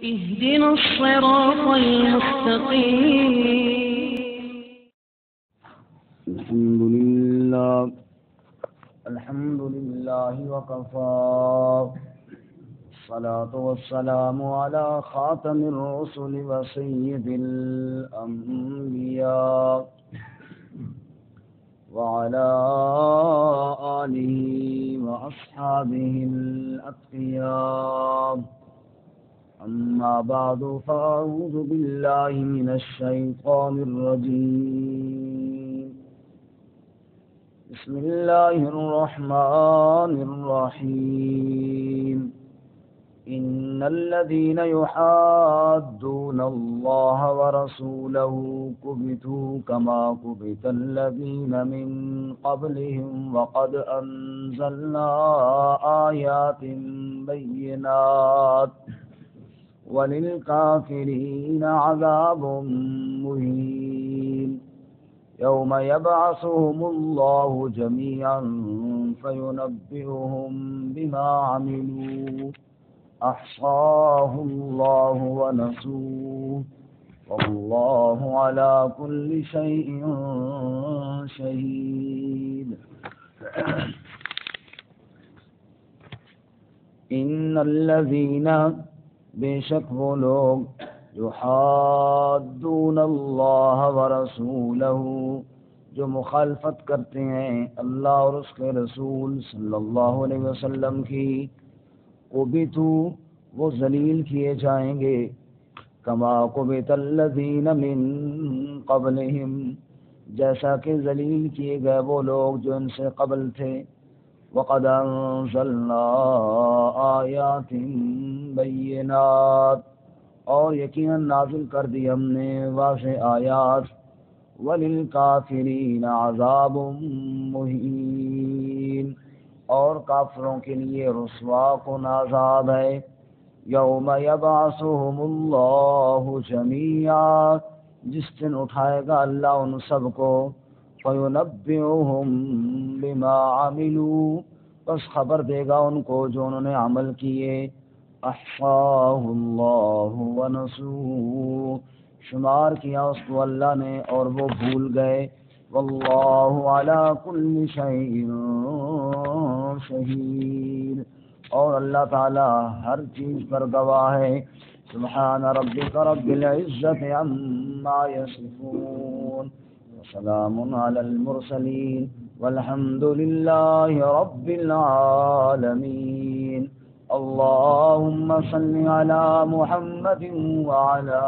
اهدنا الصراط المستقيم. الحمد لله وكفى. الصلاة والسلام على خاتم الرسل وسيد الأنبياء وعلى آله وأصحابه الأتقياء. أما بعد فأعوذ بالله من الشيطان الرجيم. بسم الله الرحمن الرحيم. إن الذين يحادون الله ورسوله كبتوا كما كبت الذين من قبلهم وقد أنزلنا آيات بينات وللكافرين عذاب مهين. يوم يبعثهم الله جميعا فينبئهم بما عملوا أحصاه الله ونسوه والله على كل شيء شهيد. إن الذين بے شک وہ لوگ یحادون اللہ ورسولہ جو مخالفت کرتے ہیں اللہ اور اس کے رسول صلی اللہ علیہ وسلم کی، قبتوا وہ ذلیل کیے جائیں گے، کما قبت الذین من قبلہم جیسا کہ ذلیل کیے گئے وہ لوگ جو ان سے قبل تھے، وقد انزلنا آیات بینات اور یقیناً نازل کر دی ہم نے واضح آیات، وللکافرین عذاب مہین اور کافروں کے لیے رسوا کن عذاب ہے۔ یوم یبعثہم اللہ جمیعا جس دن اٹھائے گا اللہ ان سب کو، فَيُنَبِّئُهُم بِمَا عَمِلُوا بس خبر دے گا ان کو جو انہوں نے عمل کیے، احصاہ اللہ ونسوہ شمار کیا اس کو اللہ نے اور وہ بھول گئے، واللہ علی کل شیء شہید اور اللہ تعالی ہر چیز پر گواہ ہے۔ سبحان ربک رب العزت عما یصفون وسلام علی المرسلین والحمد للہ رب العالمین۔ اللہم صل علی محمد وعلی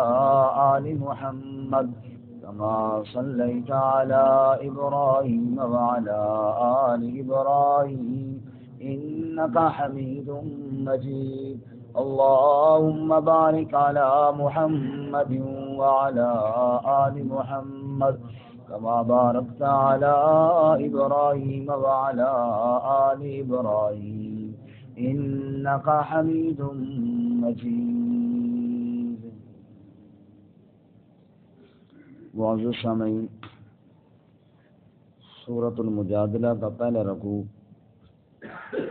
آل محمد كما صليت على إبراهيم وعلى آل إبراهيم إنك حميد مجيد۔ اللهم بارك على محمد وعلى آل محمد كما باركت على إبراهيم وعلى آل إبراهيم إنك حميد مجيد۔ معزز سامعین، سورۃ المجادلہ کا پہلا رکوع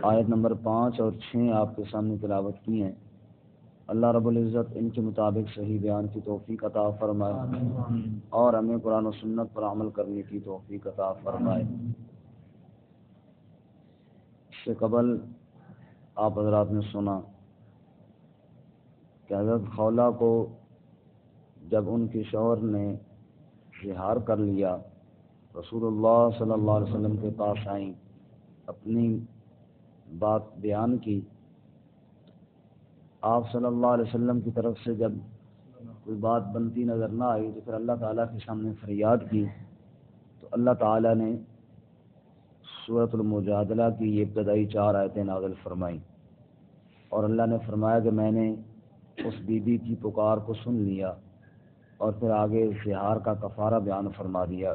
آیت نمبر 5 اور 6 آپ کے سامنے تلاوت کی ہیں۔ اللہ رب العزت ان کے مطابق صحیح بیان کی توفیق عطا فرمائے اور ہمیں قرآن و سنت پر عمل کرنے کی توفیق عطا فرمائے۔ اس سے قبل آپ حضرات نے سنا کہ حضرت خولہ کو جب ان کے شوہر نے اظہار کر لیا، رسول اللہ صلی اللہ علیہ وسلم کے پاس آئیں، اپنی بات بیان کی۔ آپ صلی اللہ علیہ وسلم کی طرف سے جب کوئی بات بنتی نظر نہ آئی تو پھر اللہ تعالیٰ کے سامنے فریاد کی، تو اللہ تعالیٰ نے سورۃ المجادلہ کی یہ ابتدائی 4 آیتیں نازل فرمائیں، اور اللہ نے فرمایا کہ میں نے اس بی بی کی پکار کو سن لیا، اور پھر آگے زہار کا کفارہ بیان فرما دیا۔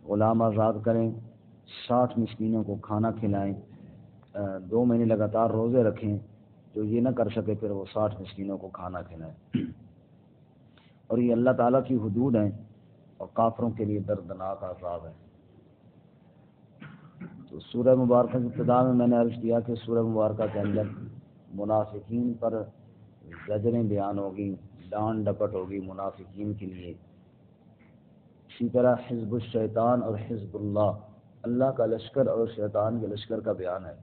غلام آزاد کریں، 60 مسکینوں کو کھانا کھلائیں، 2 مہینے لگاتار روزے رکھیں، جو یہ نہ کر سکے پھر وہ 60 مسکینوں کو کھانا کھلائیں۔ اور یہ اللہ تعالیٰ کی حدود ہیں اور کافروں کے لیے دردناک عذاب ہے۔ تو سورہ مبارکہ کی ابتدا میں نے عرض کیا کہ سورہ مبارکہ کے اندر منافقین پر زجریں بیان ہوگی، ڈانٹ ڈپٹ ہوگی منافقین کے لیے۔ اسی طرح حزب الشیطان اور حزب اللہ، اللہ کا لشکر اور شیطان کے لشکر کا بیان ہے۔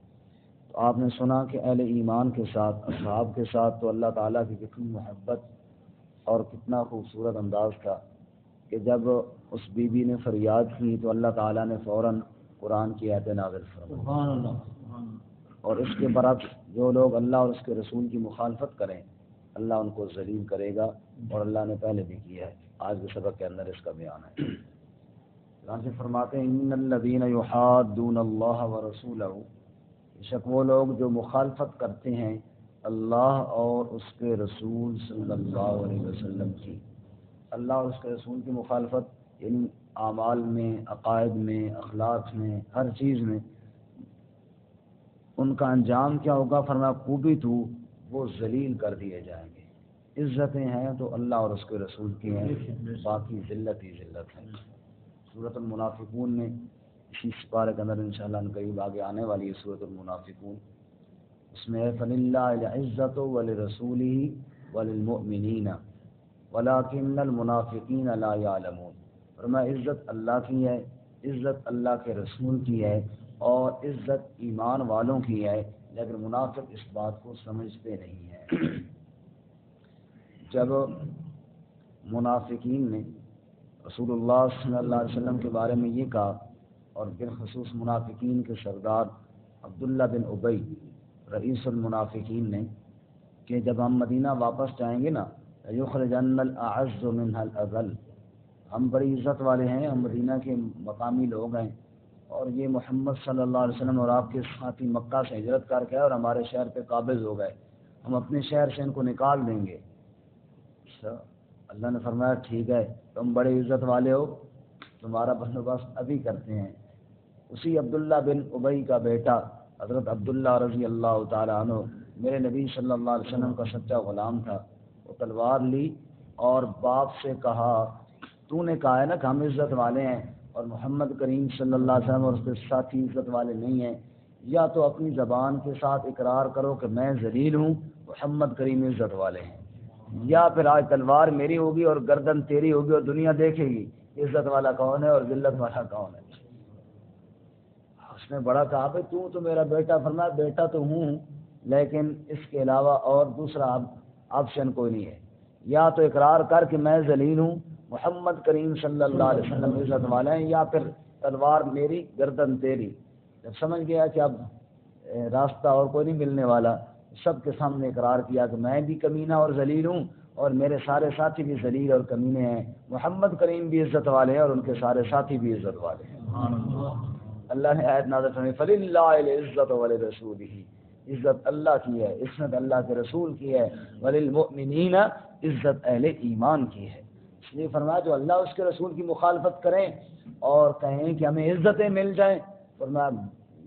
تو آپ نے سنا کہ اہل ایمان کے ساتھ، اصحاب کے ساتھ تو اللہ تعالیٰ کی کتنی محبت اور کتنا خوبصورت انداز تھا کہ جب اس بی بی نے فریاد کی تو اللہ تعالیٰ نے فوراً قرآن کی آیت نازل فرمائی۔ اور اس کے برعکس جو لوگ اللہ اور اس کے رسول کی مخالفت کریں اللہ ان کو ذلیل کرے گا، اور اللہ نے پہلے بھی کیا ہے، آج کے سبق کے اندر اس کا بیان ہے۔ چنانچہ فرماتے ہیں ان الذین یحادون اللہ ورسولہ، بے شک وہ لوگ جو مخالفت کرتے ہیں اللہ اور اس کے رسول صلی اللہ علیہ وسلم کی۔ اللہ اور اس کے رسول کی مخالفت یعنی اعمال میں، عقائد میں، اخلاق میں، ہر چیز میں ان کا انجام کیا ہوگا؟ فرمایا قبیتو، وہ ذلیل کر دیے جائیں گے۔ عزتیں ہیں تو اللہ اور اس کے رسول کی ہیں، باقی ذلت ہی ذلت ہے۔ سورۃ المنافقون میں اسی سپارے کے اندر انشاءاللہ ان قریب آگے آنے والی ہے سورۃ المنافقون، اس میں ہے فَلِلَّهِ الْعِزَّةُ وَلِرَسُولِهِ وَلِلْمُؤْمِنِينَ وَلَكِنَّ الْمُنَافِقِينَ لَا يَعْلَمُونَ۔ فرمایا عزت اللہ کی ہے، عزت اللہ کے رسول کی ہے، اور عزت ایمان والوں کی ہے، لیکن منافق اس بات کو سمجھتے نہیں ہیں۔ جب منافقین نے رسول اللہ صلی اللہ علیہ وسلم کے بارے میں یہ کہا، اور بالخصوص منافقین کے سردار عبداللہ بن ابی رئیس المنافقین نے کہ جب ہم مدینہ واپس جائیں گے نا یخرجن الاعز منها الاذل، ہم بڑی عزت والے ہیں، ہم مدینہ کے مقامی لوگ ہیں، اور یہ محمد صلی اللہ علیہ وسلم اور آپ کے ساتھی مکہ سے ہجرت کر کے اور ہمارے شہر پہ قابض ہو گئے، ہم اپنے شہر سے ان کو نکال دیں گے۔ اللہ نے فرمایا ٹھیک ہے، تم بڑے عزت والے ہو، تمہارا بندوبست ابھی کرتے ہیں۔ اسی عبداللہ بن ابی کا بیٹا حضرت عبداللہ رضی اللہ تعالی عنہ میرے نبی صلی اللہ علیہ وسلم کا سچا غلام تھا، وہ تلوار لی اور باپ سے کہا تو نے کہا ہے نا کہ ہم عزت والے ہیں اور محمد کریم صلی اللہ علیہ وسلم اور اس کے ساتھی عزت والے نہیں ہیں، یا تو اپنی زبان کے ساتھ اقرار کرو کہ میں ذلیل ہوں، محمد کریم عزت والے ہیں، یا پھر آج تلوار میری ہوگی اور گردن تیری ہوگی اور دنیا دیکھے گی عزت والا کون ہے اور ذلت والا کون ہے۔ اس نے بڑا کہا کہ تو میرا بیٹا، فرمایا بیٹا تو ہوں لیکن اس کے علاوہ اور دوسرا آپشن کوئی نہیں ہے، یا تو اقرار کر کہ میں ذلیل ہوں، محمد کریم صلی اللہ علیہ وسلم عزت والے ہیں، یا پھر تلوار میری گردن تیری۔ جب سمجھ گیا کہ اب راستہ اور کوئی نہیں ملنے والا، سب کے سامنے اقرار کیا کہ میں بھی کمینہ اور ذلیل ہوں اور میرے سارے ساتھی بھی ذلیل اور کمینے ہیں، محمد کریم بھی عزت والے ہیں اور ان کے سارے ساتھی بھی عزت والے ہیں۔ اللہ نے آیت نازل فرمائی فَلِلَّهِ الْعِزَّةُ وَلِرَسُولِهِ، عزت اللہ کی ہے، عزت اللہ کے رسول کی ہے، وَلِلْمُؤْمِنِينَ، عزت اہل ایمان کی ہے۔ اس لیے فرمایا جو اللہ اس کے رسول کی مخالفت کریں اور کہیں کہ ہمیں عزتیں مل جائیں، فرمایا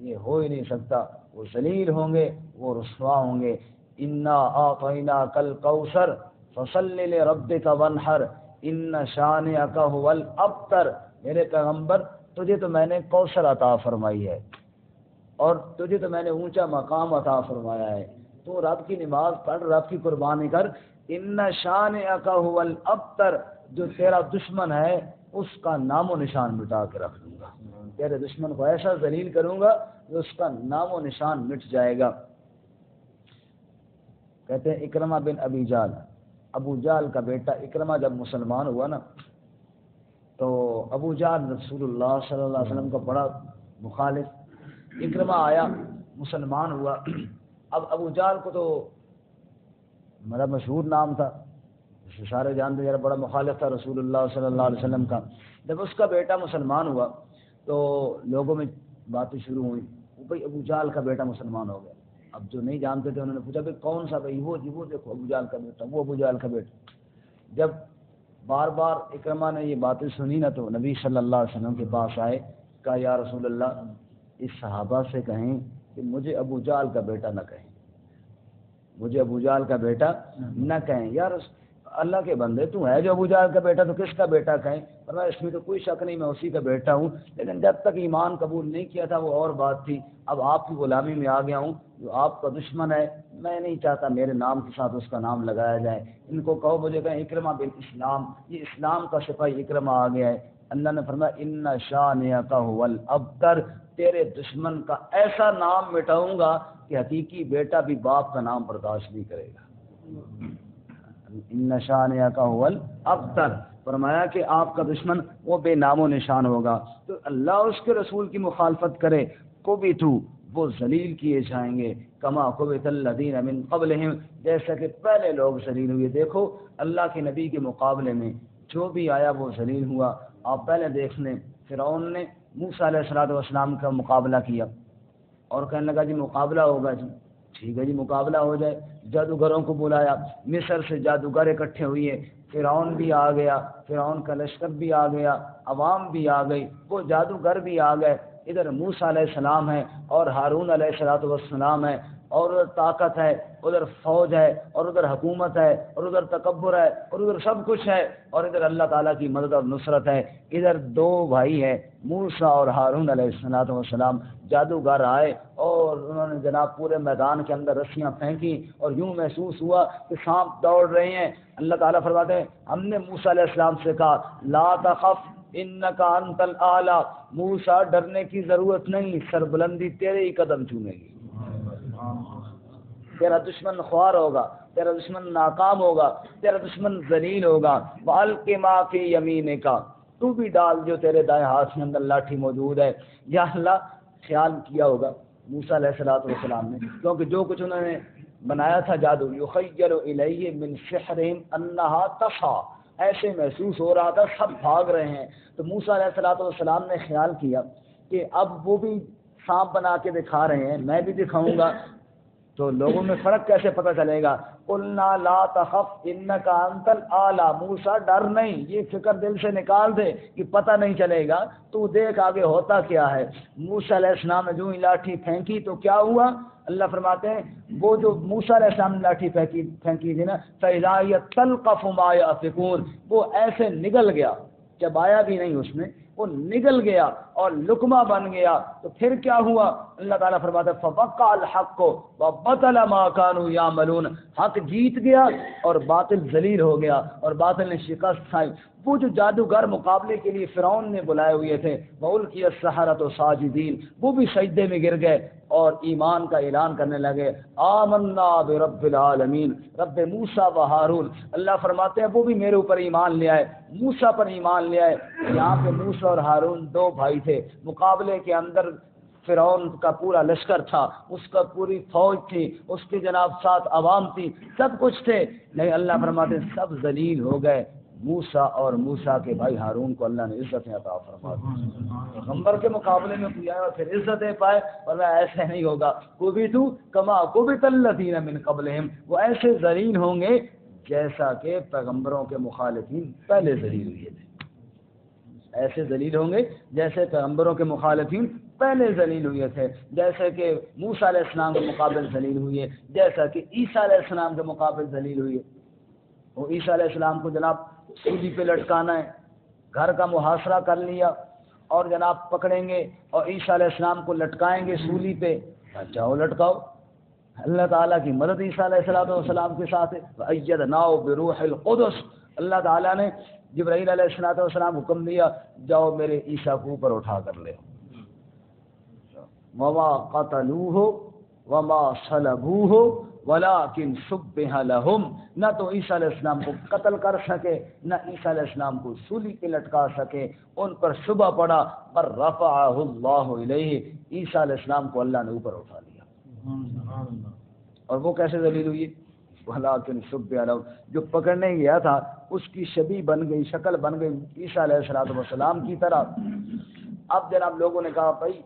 یہ ہو ہی نہیں سکتا، وہ ذلیل ہوں گے، وہ رسوا ہوں گے۔ اِنَّا أَعْطَيْنَاكَ الْكَوْثَرَ فَصَلِّ لِرَبِّكَ وَانْحَرْ إِنَّ شَانِئَكَ هُوَ الْأَبْتَرُ، میرے پیغمبر تجھے تو میں نے کوثر عطا فرمائی ہے اور تجھے تو میں نے اونچا مقام عطا فرمایا ہے، تو رب کی نماز پڑھ، رب کی قربانی کر۔ ان شانئک هو الابتر، جو تیرا دشمن ہے اس کا نام و نشان مٹا کے رکھ دوں گا، تیرے دشمن کو ایسا ذلیل کروں گا کہ اس کا نام و نشان مٹ جائے گا۔ کہتے ہیں اکرمہ بن ابی جہل، ابو جہل کا بیٹا اکرمہ جب مسلمان ہوا نا تو ابو جہل رسول اللہ صلی اللہ علیہ وسلم کا بڑا مخالف، اکرمہ آیا مسلمان ہوا۔ اب ابو جہل کو تو بڑا مشہور نام تھا، سارے جانتے ہیں، بڑا مخالف تھا رسول اللہ صلی اللہ علیہ وسلم کا۔ جب اس کا بیٹا مسلمان ہوا تو لوگوں میں باتیں شروع ہوئی، بھائی ابو جہل کا بیٹا مسلمان ہو گیا۔ اب جو نہیں جانتے تھے انہوں نے پوچھا بھائی کون سا؟ بھائی وہ جی، وہ دیکھو ابو جہل کا بیٹا، وہ ابو جہل کا بیٹا۔ جب بار بار اکرمہ نے یہ باتیں سنی نا تو نبی صلی اللہ علیہ وسلم کے پاس آئے، کہا یا رسول اللہ اس صحابہ سے کہیں کہ مجھے ابو جہل کا بیٹا نہ کہیں، مجھے ابو جہل کا بیٹا نہ کہیں۔ یا اللہ کے بندے تو ہے جو ابو جہل کا بیٹا، تو کس کا بیٹا کہیں؟ فرمایا اس میں تو کوئی شک نہیں، میں اسی کا بیٹا ہوں، لیکن جب تک ایمان قبول نہیں کیا تھا وہ اور بات تھی، اب آپ کی غلامی میں آ گیا ہوں جو آپ کا دشمن ہے میں نہیں چاہتا میرے نام کے ساتھ اس کا نام لگایا جائے، ان کو کہو مجھے کہیں اکرمہ بن اسلام، یہ اسلام کا سپاہی اکرمہ آ گیا ہے۔ اللہ نے فرمایا ان شانئک ھو الابتر، تیرے دشمن کا ایسا نام مٹاؤں گا کہ حقیقی بیٹا بھی باپ کا نام برداشت نہیں کرے گا۔ ان شانئک ھو الابتر، فرمایا کہ آپ کا دشمن وہ بے نام و نشان ہوگا۔ تو اللہ اس کے رسول کی مخالفت کرے کو بھی تو وہ ذلیل کیے جائیں گے، کما کبت الذین من قبلہم، جیسا کہ پہلے لوگ ذلیل ہوئے۔ دیکھو اللہ کے نبی کے مقابلے میں جو بھی آیا وہ ذلیل ہوا۔ آپ پہلے دیکھ لیں فرعون نے موسیٰ علیہ السلام کا مقابلہ کیا اور کہنے لگا جی مقابلہ ہوگا، جی ٹھیک ہے جی مقابلہ ہو جائے، جادوگروں کو بلایا، مصر سے جادوگر اکٹھے ہوئے، فرعون بھی آ گیا، فرعون کا لشکر بھی آ گیا، عوام بھی آ گئی، وہ جادوگر بھی آ گئے، ادھر موسیٰ علیہ السلام ہے اور ہارون علیہ السلام ہے، اور ادھر طاقت ہے، ادھر فوج ہے، اور ادھر حکومت ہے، اور ادھر تکبر ہے، اور ادھر سب کچھ ہے، اور ادھر اللہ تعالیٰ کی مدد اور نصرت ہے۔ ادھر دو بھائی ہیں موسیٰ اور ہارون علیہ السلام، جادوگر آئے اور انہوں نے جناب پورے میدان کے اندر رسیاں پھینکی اور یوں محسوس ہوا کہ سانپ دوڑ رہے ہیں۔ اللہ تعالیٰ فرماتے ہیں ہم نے موسیٰ علیہ السلام سے کہا لا تخف انک انت الاعلی، موسیٰ ڈرنے کی ضرورت نہیں، سربلندی تیرے ہی قدم چومے گی، تیرا دشمن خوار ہوگا، تیرا دشمن ناکام ہوگا، تیرا دشمن ذلیل ہوگا۔ وَأَلْقِ مَا فِي يَمِينِكَ، تو بھی ڈال جو تیرے دائیں ہاتھ کے اندر لاٹھی موجود ہے۔ یا اللہ خیال کیا ہوگا موسیٰ علیہ السلام نے، کیونکہ جو کچھ انہوں نے بنایا تھا جادو، یخیل الیہ من سحرہم انہا تسعی، ایسے محسوس ہو رہا تھا سب بھاگ رہے ہیں۔ تو موسیٰ علیہ السلام نے خیال کیا کہ اب وہ بھی سانپ بنا کے دکھا رہے ہیں، میں بھی دکھاؤں گا، تو لوگوں میں فرق کیسے پتہ چلے گا؟ قلنا لا تخف انک انت الاعلی، موسیٰ ڈر نہیں، یہ فکر دل سے نکال دے کہ پتہ نہیں چلے گا، تو دیکھ آگے ہوتا کیا ہے۔ موسیٰ علیہ السلام نے جو ہی لاٹھی پھینکی تو کیا ہوا؟ اللہ فرماتے ہیں وہ جو موسیٰ علیہ السلام نے لاٹھی پھینکی تھی نا، فَإِذَا هِيَ تَلْقَفُ مَا يَأْفِكُونَ، وہ ایسے نگل گیا، چبایا بھی نہیں اس نے، وہ نگل گیا اور لقمہ بن گیا۔ تو پھر کیا ہوا؟ اللہ تعالیٰ فرماتا ہے فَوَقَعَ الْحَقُّ وَبَطَلَ مَا كَانُوا يَعْمَلُونَ، حق جیت گیا اور باطل ذلیل ہو گیا اور باطل نے شکست کھائی۔ وہ جو جادوگر مقابلے کے لیے فرعون نے بلائے ہوئے تھے، وَأُلْقِيَ السَّحَرَةُ ساجدین، وہ بھی سجدے میں گر گئے اور ایمان کا اعلان کرنے لگے، آمنا برب العالمین، رب موسیٰ و ہارون۔ اللہ فرماتے ہیں وہ بھی میرے اوپر ایمان لے آئے، موسیٰ پر ایمان لے آئے۔ یہاں پہ موسیٰ اور ہارون دو بھائی تھے، مقابلے کے اندر فرعون کا پورا لشکر تھا، اس کا پوری فوج تھی، اس کے جناب ساتھ عوام تھی، سب کچھ تھے، لیکن اللہ فرماتے ہیں سب ذلیل ہو گئے۔ موسیٰ اور موسیٰ کے بھائی ہارون کو اللہ نے عزتیں عطا فرما دی، پیغمبر کے مقابلے میں کوئی آیا اور پھر عزتیں پائے، اور ایسے نہیں ہوگا، کبتوا کما کبت الذین من قبلہم، وہ ایسے ذلیل ہوں گے جیسا کہ پیغمبروں کے مخالفین پہلے ذلیل ہوئے تھے، ایسے ذلیل ہوں گے جیسے پیغمبروں کے مخالفین پہلے ذلیل ہوئے تھے، جیسے کہ موسیٰ علیہ السلام کے مقابل ذلیل ہوئے، جیسا کہ عیسیٰ علیہ السلام کے مقابل ذلیل ہوئے۔ وہ عیسیٰ علیہ السلام کو جناب سولی پہ لٹکانا ہے، گھر کا محاصرہ کر لیا اور جناب پکڑیں گے اور عیسیٰ علیہ السلام کو لٹکائیں گے سولی پہ، جاؤ لٹکاؤ۔ اللہ تعالیٰ کی مدد عیسیٰ علیہ السلام کے ساتھ ہے، وَأَيَّدْنَاهُ بِرُوحِ الْقُدُسِ، اللہ تعالیٰ نے جبرائیل علیہ السلام حکم دیا جاؤ میرے عیسیٰ کو اوپر اٹھا کر لے۔ وَمَا قَتَلُوهُ وَمَا صَلَبُوهُ وَلَٰكِنْ شُبِّهَ لَهُمْ، نہ تو عیسیٰ علیہ السلام کو قتل کر سکے، نہ عیسیٰ علیہ السلام کو سولی پہ لٹکا سکے، ان پر شبہ پڑا، پر رفعہ اللہ الیہ، عیسیٰ علیہ السلام کو اللہ نے اوپر اٹھا لیا۔ اور وہ کیسے ذلیل ہوئی؟ وَلَٰكِنْ شُبِّهَ لَهُمْ، جو پکڑنے گیا تھا اس کی شبیہ بن گئی، شکل بن گئی عیسیٰ علیہ السلام کی طرح۔ اب جناب لوگوں نے کہا بھائی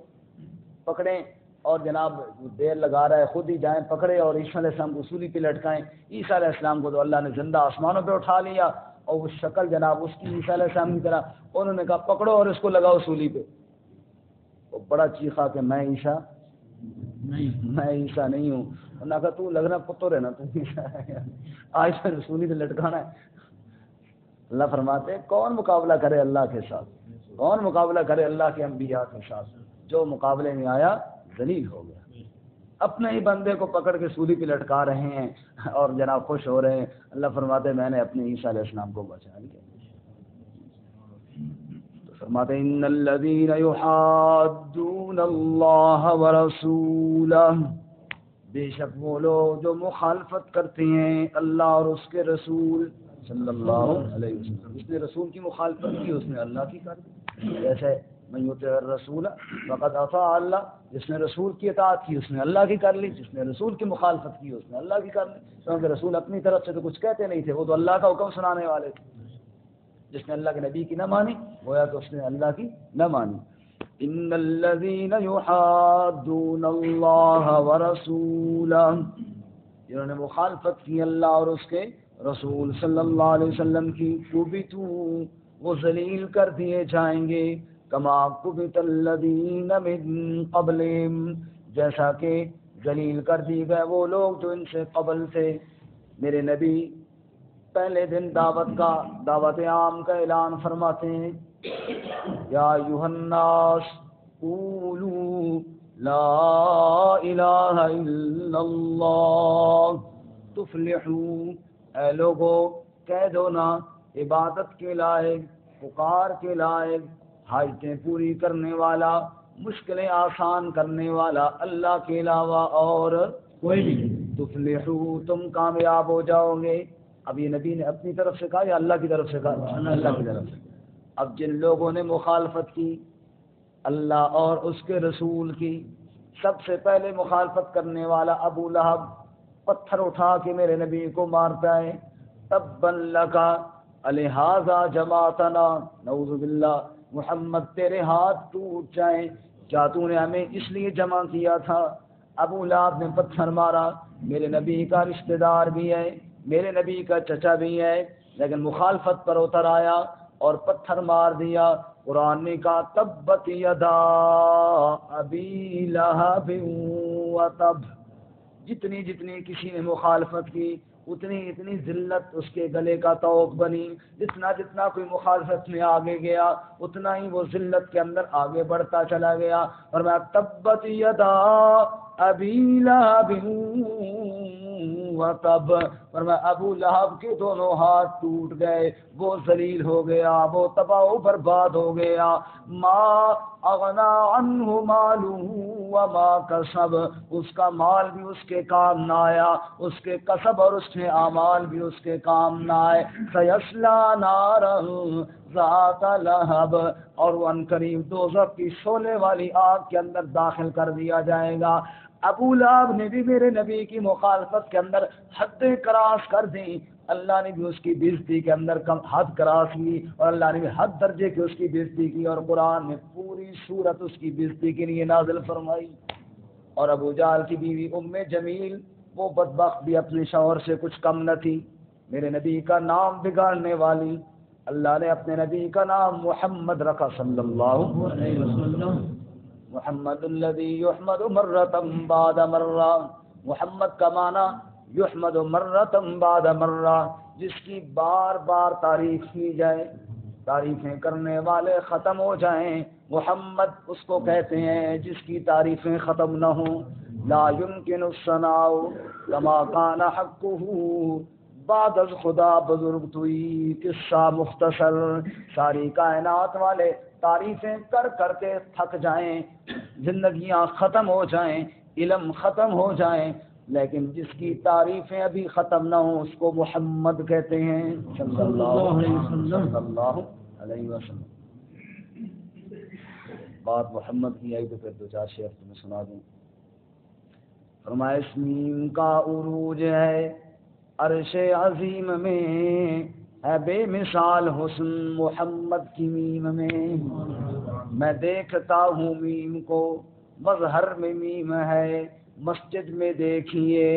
پکڑیں، اور جناب دیر لگا رہا ہے، خود ہی جائیں پکڑے اور عیسیٰ علیہ السلام کو سولی پہ لٹکائیں۔ عیسیٰ علیہ السلام کو تو اللہ نے زندہ آسمانوں پہ اٹھا لیا اور وہ شکل جناب اس کی عیسیٰ علیہ السلام کی طرح، انہوں نے کہا پکڑو اور اس کو لگاؤ سولی پہ۔ وہ بڑا چیخا کہ میں عیسیٰ نہیں ہوں۔ انہوں نے کہا تو لگنا پتر ہے نا، تو عیسیٰ ہے، آج پھر سولی پہ لٹکانا ہے۔ اللہ فرماتے ہیں کون مقابلہ کرے اللہ کے ساتھ، کون مقابلہ کرے اللہ کے انبیاء کے ساتھ؟ جو مقابلے میں آیا ذلیل ہو گیا۔ اپنے ہی بندے کو پکڑ کے سولی پہ لٹکا رہے ہیں اور جناب خوش ہو رہے ہیں. اللہ فرماتے ہیں میں نے اپنے عیسیٰ علیہ السلام کو بچا لیا. تو فرماتے ہیں ان الذین یحادون اللہ ورسولہ، بے شک وہ لوگ جو مخالفت کرتے ہیں اللہ اور اس کے رسول صلی اللہ علیہ وسلم. جس نے رسول کی مخالفت کی اس نے اللہ کی کر دی. جیسے من یطع الرسول فقد اطاع اللہ، جس نے رسول کی اطاعت کی اس نے اللہ کی کر لی، جس نے رسول کی مخالفت کی اس نے اللہ کی کر لی. کیونکہ رسول اپنی طرف سے تو کچھ کہتے نہیں تھے، وہ تو اللہ کا حکم سنانے والے تھے. جس نے اللہ کے نبی کی نہ مانی گویا کہ اس نے اللہ کی نہ مانی. ان الذین یحادون اللہ ورسولہ، جنہوں نے مخالفت کی اللہ اور اس کے رسول صلی اللہ علیہ وسلم کی، کبتوا، وہ ذلیل کر دیے جائیں گے، کما کبت الذین من قبلہم، جیسا کہ ذلیل کر دی گئے وہ لوگ جو ان سے قبل تھے. میرے نبی پہلے دن دعوت عام کا اعلان فرماتے ہیں، یا ایھا الناس قولوا لا الہ الا اللہ تفلحوا، اے لوگو کہہ دو نا عبادت کے لائق، پکار کے لائق، حاجتیں پوری کرنے والا، مشکلیں آسان کرنے والا اللہ کے علاوہ اور کوئی نہیں. تفلحوا، تم کامیاب ہو جاؤ گے. اب یہ نبی نے اپنی طرف سے کہا یا اللہ کی طرف سے کہا؟ اللہ کی طرف سے. اب جن لوگوں نے مخالفت کی اللہ اور اس کے رسول کی، سب سے پہلے مخالفت کرنے والا ابو لہب پتھر اٹھا کے میرے نبی کو مارتا ہے. تبا لک الہذا جماعتنا، نعوذ باللہ، محمد تیرے ہاتھ ٹوٹ جائیں، کیا تو نے ہمیں اس لیے جمع کیا تھا؟ ابو لہب نے پتھر مارا، میرے نبی کا رشتہ دار بھی ہے، میرے نبی کا چچا بھی ہے، لیکن مخالفت پر اتر آیا اور پتھر مار دیا. قرآن نے کہا تبت یدا ابی لہب وتب، جتنی جتنی کسی نے مخالفت کی اتنی ذلت اس کے گلے کا طوق بنی. جتنا کوئی مخالفت میں آگے گیا اتنا ہی وہ ذلت کے اندر آگے بڑھتا چلا گیا. اور میں تبت یدا ابی لہب وتب، اور میں ابو لہب کے دونوں ہاتھ ٹوٹ گئے، وہ ذلیل ہو گیا، وہ تباہ و برباد ہو گیا. ما اغنا عنہ مالہ وما کسب، اس کا مال بھی اس کے کام نہ آیا، اس کے کسب اور اس کے اعمال بھی اس کے کام نہ آئے. سیصلی نارا ذات لہب، اور وہ عنقریب دوزخ کی شعلے والی آگ کے اندر داخل کر دیا جائے گا. ابو لہب نے بھی میرے نبی کی مخالفت کے اندر حدیں کراس کر دیں، اللہ نے بھی اس کی بےزتی کے اندر حد کراس کی، اور اللہ نے بھی حد درجے کی اس کی بےزتی کی، اور قرآن نے پوری سورت اس کی بےزتی کے لیے نازل فرمائی. اور ابو جہل کی بیوی ام جمیل، وہ بدبخت بھی اپنے شوہر سے کچھ کم نہ تھی، میرے نبی کا نام بگاڑنے والی. اللہ نے اپنے نبی کا نام محمد رکھا صلی اللہ علیہ وسلم. محمد الذی یحمد مرۃ بعد مرہ، محمد کا معنی یحمد مرۃ بعد مرہ، جس کی بار بار تعریف کی جائے، تعریفیں کرنے والے ختم ہو جائیں. محمد اس کو کہتے ہیں جس کی تعریفیں ختم نہ ہوں. لا يمكن الثناء كما كان حقه، بعد از خدا بزرگ توئی، قصہ مختصر. ساری کائنات والے تعریفیں کر کر کے تھک جائیں، زندگیاں ختم ہو جائیں، علم ختم ہو جائیں، لیکن جس کی تعریفیں ابھی ختم نہ ہوں اس کو محمد کہتے ہیں صلی اللہ علیہ وسلم. بات محمد کی آئی تو پھر دو چار شعر تمہیں سنا دوں. فرمایا اس میم کا عروج ہے عرش عظیم میں، ہے بے مثال حسن محمد کی میم میں. میں دیکھتا ہوں میم کو، مظہر میں میم ہے، مسجد میں دیکھیے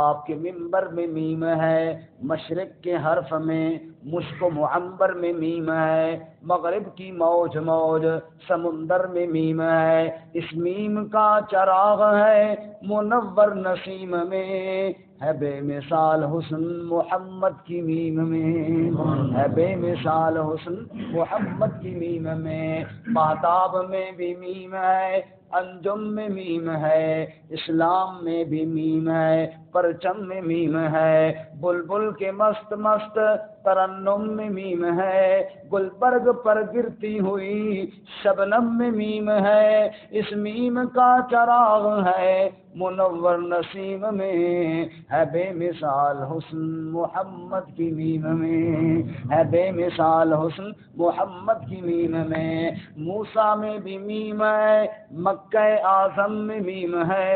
آپ کے منبر میں میم ہے، مشرق کے حرف میں، مشک و معنبر میں میم ہے، مغرب کی موج موج سمندر میں میم ہے. اس میم کا چراغ ہے منور نسیم میں، ہے بے مثال حسن محمد کی میم میں، ہے بے مثال حسن محمد کی میم میں. مہتاب میں بھی میم ہے، انجم میں میم ہے، اسلام میں بھی میم ہے، پرچم میں میم ہے، بلبل کے مست مست ترنم میں میم ہے، گلبرگ پر گرتی ہوئی شبنم میں میم ہے، اس میم کا چراغ ہے منور نسیم میں، ہے بے مثال حسن محمد کی میم میں، ہے بے مثال حسن محمد کی میم میں، موسیٰ میں بھی میم ہے، مکہ اعظم میں میم ہے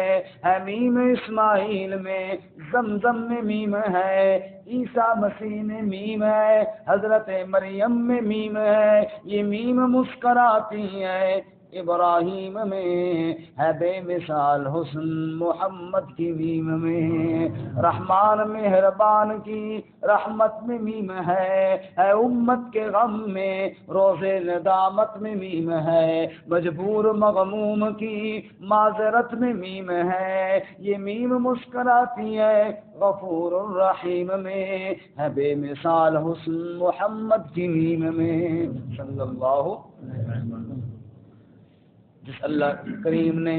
میم اسماعیل میں، زمزم میں میم ہے، عیسیٰ مسیح میں میم ہے، حضرت مریم میں میم ہے، یہ میم مسکراتی ہے ابراہیم میں، ہے بے مثال حسن محمد کی میم میں، رحمان مہربان کی رحمت میں میم ہے امت کے غم میں، روز ندامت میں میم ہے، مجبور مغموم کی معذرت میں میم ہے، یہ میم مسکراتی ہے غفور الرحیم میں، ہے بے مثال حسن محمد کی میم میں، صلی اللہ علیہ وسلم۔ جس اللہ کریم نے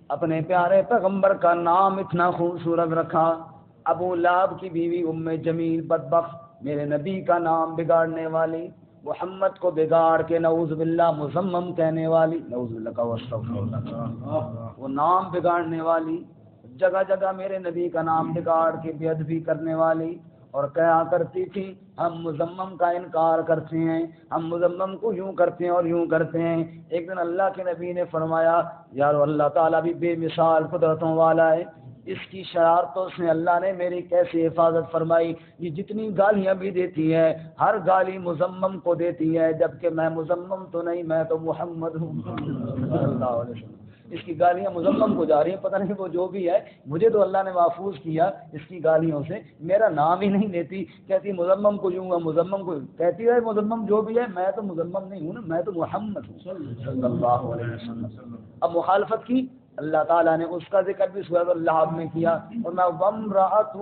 اپنے پیارے پیغمبر کا نام اتنا خوبصورت رکھا، ابو لہب کی بیوی ام جمیل بدبخت میرے نبی کا نام بگاڑنے والی، محمد کو بگاڑ کے نعوذ باللہ مذمم کہنے والی، نعوذ باللہ کا واستغفر اللہ، وہ نام بگاڑنے والی، جگہ جگہ میرے نبی کا نام بگاڑ کے بے ادبی کرنے والی، اور کہا کرتی تھی ہم مذمم کا انکار کرتے ہیں، ہم مذمم کو یوں کرتے ہیں اور یوں کرتے ہیں۔ ایک دن اللہ کے نبی نے فرمایا یار اللہ تعالیٰ بھی بے مثال قدرتوں والا ہے، اس کی شرارتوں سے اللہ نے میری کیسے حفاظت فرمائی، یہ جتنی گالیاں بھی دیتی ہے ہر گالی مذمم کو دیتی ہے، جبکہ میں مذمم تو نہیں، میں تو محمد ہوں صلی اللہ علیہ وسلم۔ اس کی گالیاں مذمم کو جا رہی ہیں، پتہ نہیں وہ جو بھی ہے، مجھے تو اللہ نے محفوظ کیا اس کی گالیوں سے، میرا نام ہی نہیں لیتی، کہتی مذمم کو یوں، مذمم کو کہتی ہے، مذمم جو بھی ہے میں تو مذمم نہیں ہوں نا، میں تو محمد ہوں صلی اللہ علیہ وسلم۔ اب مخالفت کی، اللہ تعالیٰ نے اس کا ذکر بھی سورۃ اللہب میں کیا، اور میں وامرأتہ،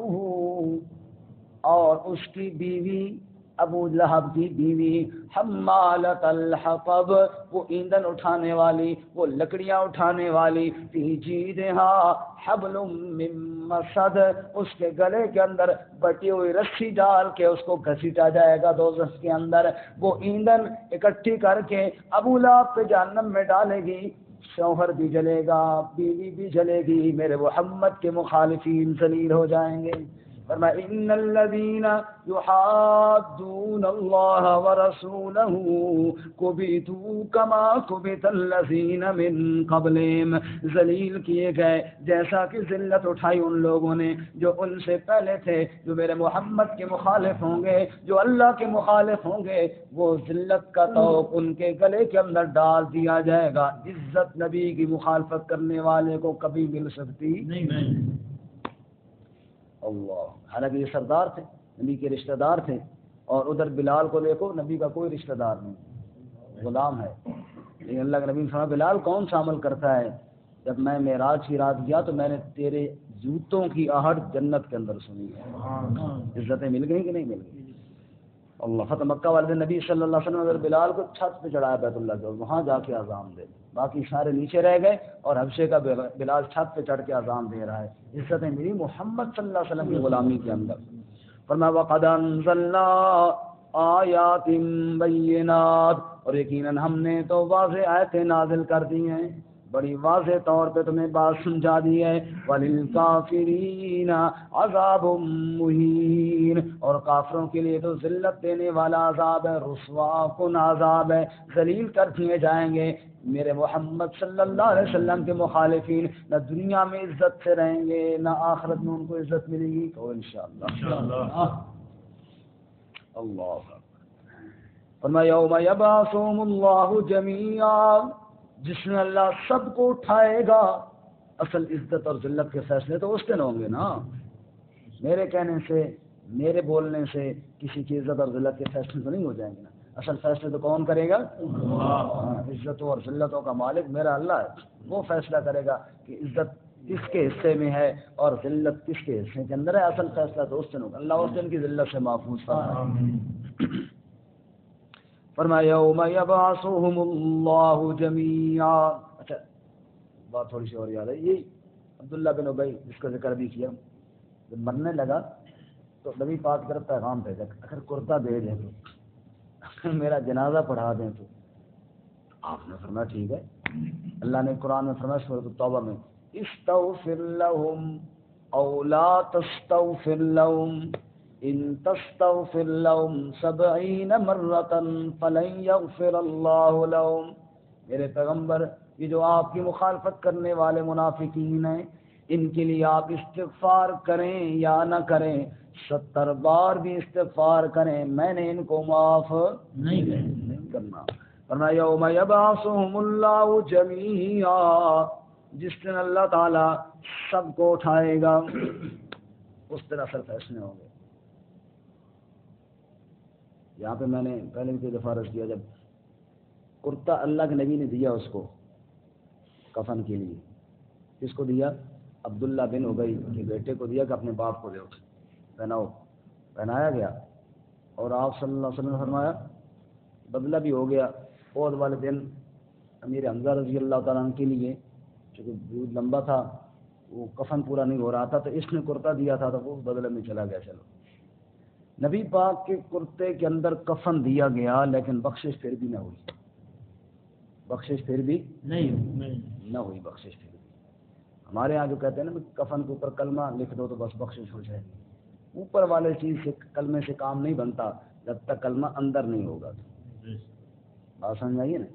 اور اس کی بیوی ابو لہب کی بیوی، حمالۃ الحطب، وہ ایندھن اٹھانے والی، وہ لکڑیاں اٹھانے والی، فی جیدہا حبل من مسد، اس کے گلے کے اندر بٹی ہوئی رسی ڈال کے اس کو گھسیٹا جائے گا دوزخ کے اندر، وہ ایندھن اکٹھی کر کے ابو لہب پہ جہنم میں ڈالے گی، شوہر بھی جلے گا، بیوی بھی جلے گی، میرے محمد کے مخالفین ذلیل ہو جائیں گے۔ فرمایا ان الذین یحادون اللہ ورسولہ کبتوا کما کبت الذین من قبلہم، ذلیل کیے گئے جیسا کہ ذلت اٹھائی ان لوگوں نے جو ان سے پہلے تھے، جو میرے محمد کے مخالف ہوں گے، جو اللہ کے مخالف ہوں گے، وہ ذلت کا طوق ان کے گلے کے اندر ڈال دیا جائے گا۔ عزت نبی کی مخالفت کرنے والے کو کبھی مل سکتی نہیں۔ اللہ، حالانکہ یہ سردار تھے، نبی کے رشتہ دار تھے، اور ادھر بلال کو دیکھو، نبی کا کوئی رشتہ دار نہیں، غلام ہے، لیکن اللہ کے نبی نے فرمایا بلال کون سا عمل کرتا ہے، جب میں معراج کی رات گیا تو میں نے تیرے جوتوں کی آہٹ جنت کے اندر سنی ہے۔ عزتیں مل گئی کہ نہیں مل گئی؟ اللہ، فتح مکہ والے دن نبی صلی اللہ علیہ وسلم اگر بلال کو چھت پہ چڑھایا بیت اللہ کے، وہاں جا کے اذان دے، باقی سارے نیچے رہ گئے، اور حبشے کا بلال چھت پہ چڑھ کے اذان دے رہا ہے۔ عزتیں ملی محمد صلی اللہ علیہ وسلم کی غلامی کے اندر۔ فرمایا وقد انزلنا آیات بینات، اور یقیناً ہم نے تو واضح آیتیں نازل کر دی ہیں، بڑی واضح طور پہ تمہیں بات سمجھا دی ہے۔ وَلِلْكَافِرِينَ عَذَابٌ مُّهِينٌ، اور کافروں کے لیے تو ذلت دینے والا عذاب ہے، رسوا کن عذاب ہے، ذلیل کر دیے جائیں گے۔ میرے محمد صلی اللہ علیہ وسلم کے مخالفین نہ دنیا میں عزت سے رہیں گے، نہ آخرت میں ان کو عزت ملے گی، تو انشاءاللہ۔ اللہ فرمایا یوم یبعثہم اللہ جمیعا، جس میں اللہ سب کو اٹھائے گا۔ اصل عزت اور ذلت کے فیصلے تو اس دن ہوں گے نا، میرے کہنے سے، میرے بولنے سے کسی کی عزت اور ذلت کے فیصلے تو نہیں ہو جائیں گے نا، اصل فیصلے تو کون کرے گا؟ عزتوں اور ذلتوں کا مالک میرا اللہ ہے، وہ فیصلہ کرے گا کہ عزت کس کے حصے میں ہے اور ذلت کس کے حصے کے اندر ہے۔ اصل فیصلہ تو اس دن ہوگا، اللہ اس دن کی ذلت سے محفوظ فرمائے۔ فرمایا یوم یبعثہم اللہ جمیعا۔ اچھا، بات تھوڑی سی اور یاد ہے، یہ عبداللہ بن ابی جس کا ذکر بھی کیا، جب مرنے لگا تو نبی پاک کی طرف پیغام بھیجا اگر کرتا دے دیں تو، اگر میرا جنازہ پڑھا دیں تو آپ نے فرمایا ٹھیک ہے۔ اللہ نے قرآن میں فرمایا سورۃ التوبہ میں استغفر لهم او لا تستغفر لهم ان تستغفر لهم 70 مرة فلن يغفر الله لهم، میرے پیغمبر یہ جو آپ کی مخالفت کرنے والے منافقین ہیں ان کے لیے آپ استغفار کریں یا نہ کریں، 70 بار بھی استغفار کریں میں نے ان کو معاف نہیں کرنا۔ فرمایا یوم یبعثهم اللہ جمیعا، جس دن اللہ تعالی سب کو اٹھائے گا اس دن اصل فیصلے ہوں گے۔ یہاں پہ میں نے پہلے بھی کوئی دفعہ عرض کیا، جب کرتا اللہ کے نبی نے دیا اس کو کفن کے لیے، کس کو دیا؟ عبداللہ بن ابی کے بیٹے کو دیا کہ اپنے باپ کو دو، پہناؤ، پہنایا گیا، اور آپ صلی اللہ علیہ وسلم نے فرمایا بدلہ بھی ہو گیا۔ عہد والے دن امیر حمزہ رضی اللہ تعالیٰ عنہ کے لیے چونکہ دودھ لمبا تھا وہ کفن پورا نہیں ہو رہا تھا تو اس نے کرتا دیا تھا تو وہ بدلے میں چلا گیا۔ چلو نبی پاک کے کرتے کے اندر کفن دیا گیا لیکن بخشش پھر بھی نہ ہوئی، بخشش پھر بھی نہ ہوئی، بخشش پھر بھی۔ ہمارے یہاں جو کہتے ہیں نا کفن کے اوپر کلمہ لکھ دو تو بس بخشش ہو جائے، اوپر والے چیز سے کلمے سے کام نہیں بنتا جب تک کلمہ اندر نہیں ہوگا۔ بات سمجھ آئیے نا،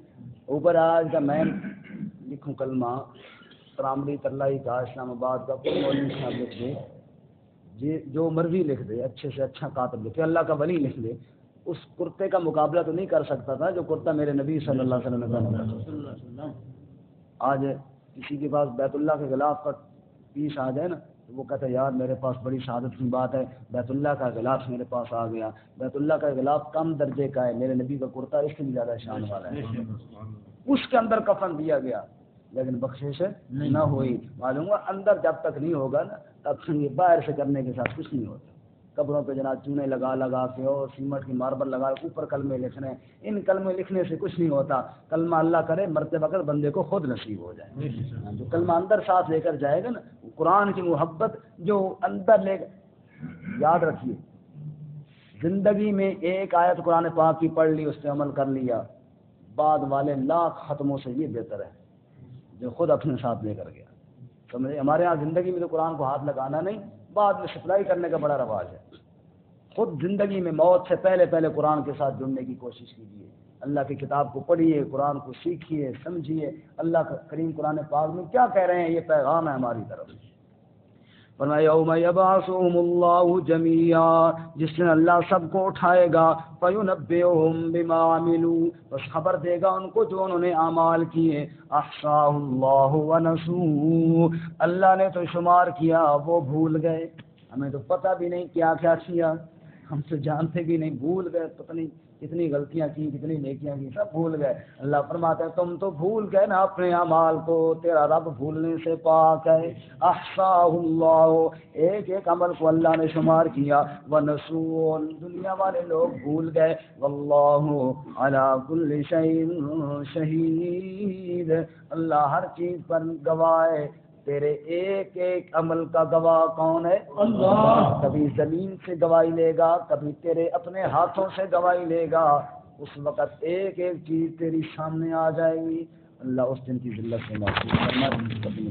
اوپر آج کا میں لکھوں کلمہ پرامڑی ترلائی کا اسلام آباد کا کوئی مولوی صاحب لکھ دے، جو مرضی لکھ دے، اچھے سے اچھا کاتب لکھے، اللہ کا ولی لکھ دے، اس کرتے کا مقابلہ تو نہیں کر سکتا تھا جو کرتا میرے نبی صلی اللہ علیہ وسلم نے پہنا تھا۔ آج کسی کے پاس بیت اللہ کے غلاف کا پیس آ جائے نا تو وہ کہتا ہے یار میرے پاس بڑی سعادت کی بات ہے، بیت اللہ کا غلاف میرے پاس آ گیا۔ بیت اللہ کا غلاف کم درجے کا ہے، میرے نبی کا کرتا اس سے بھی زیادہ شان والا ہے۔ اس کے اندر کفن دیا گیا لیکن بخشش نہ ہوئی۔ معلوم ہوا اندر جب تک نہیں ہوگا نا تب یہ باہر سے کرنے کے ساتھ کچھ نہیں ہوتا۔ قبروں پہ جناب چونے لگا کے اور سیمٹ کی ماربل لگا کے اوپر کلمے لکھنے، ان کلمے لکھنے سے کچھ نہیں ہوتا۔ کلمہ اللہ کرے مرتے وقت بندے کو خود نصیب ہو جائے، جو کلمہ اندر ساتھ لے کر جائے گا نا، قرآن کی محبت جو اندر لے کر، یاد رکھیے زندگی میں ایک آیت قرآن پاک کی پڑھ لی، اس پہ عمل کر لیا، بعد والے لاکھ ختموں سے یہ بہتر ہے جو خود اپنے ساتھ لے کر گیا۔ سمجھے، ہمارے ہاں زندگی میں تو قرآن کو ہاتھ لگانا نہیں، بعد میں سپلائی کرنے کا بڑا رواج ہے۔ خود زندگی میں موت سے پہلے قرآن کے ساتھ جڑنے کی کوشش کیجیے، اللہ کی کتاب کو پڑھیے، قرآن کو سیکھیے، سمجھیے اللہ کا کریم قرآن پاک میں کیا کہہ رہے ہیں، یہ پیغام ہے ہماری طرف۔ فرمایا یوم یبعثهم اللہ جمیعا، جس دن اللہ سب کو اٹھائے گا، فینبئہم بما عملوا، بس خبر دے گا ان کو جو انہوں نے اعمال کیے، احصاہ اللہ ونسوہ، اللہ نے تو شمار کیا وہ بھول گئے، ہمیں تو پتہ بھی نہیں کیا کیا کیا، ہم تو جانتے بھی نہیں، بھول گئے، پتہ نہیں کتنی غلطیاں کی، کتنی نیکیاں کی، سب بھول گئے۔ اللہ فرماتا ہے تم تو بھول گئے نا اپنے اعمال کو، تیرا رب بھولنے سے پاک ہے۔ احصاہ اللہ، ایک ایک عمل کو اللہ نے شمار کیا، ونسوا، دنیا والے لوگ بھول گئے، واللہ علی کل شیء شہید، اللہ ہر چیز پر گواہ ہے۔ تیرے ایک ایک عمل کا گواہ کون ہے؟ اللہ۔ کبھی زمین سے گواہی لے گا، کبھی تیرے اپنے ہاتھوں سے گواہی لے گا، اس وقت ایک ایک چیز تیری سامنے آ جائے گی۔ اللہ اس دن کی ذلت سے محفوظ کرنا۔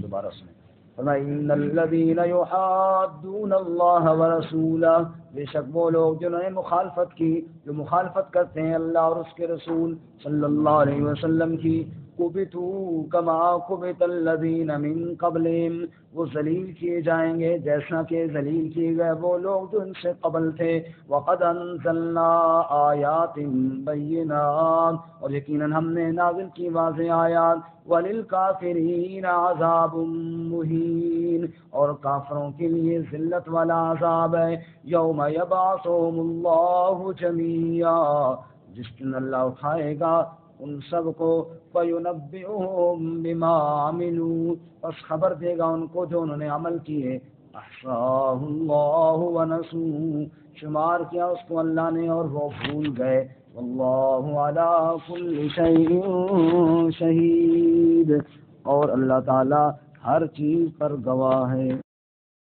دوبارہ سنیں، ان الذین یحادون اللہ ورسولہ، بے شک وہ لوگ جنہوں نے مخالفت کی، جو مخالفت کرتے ہیں اللہ اور اس کے رسول صلی اللہ علیہ وسلم کی، کبتوا کما کبت الذین من قبلہم، وہ ذلیل کیے جائیں گے جیسا کہ ذلیل کیے گئے وہ لوگ جو ان سے قبل تھے۔ وقد انزلنا آیات بینات، اور یقیناً ہم نے نازل کی واضح آیات، وللکافرین عذاب مہین، اور کافروں کے لیے ذلت والا عذاب ہے۔ یوم یبعثہم اللہ جمیعا، جس دن اللہ اٹھائے گا ان سب کو، فینبئہم بما عملوا، بس خبر دے گا ان کو جو انہوں نے عمل کیے، احصاہ اللہ ونسوہ، شمار کیا اس کو اللہ نے اور وہ بھول گئے، واللہ علی کل شیء شہید، اور اللہ تعالیٰ ہر چیز پر گواہ ہے۔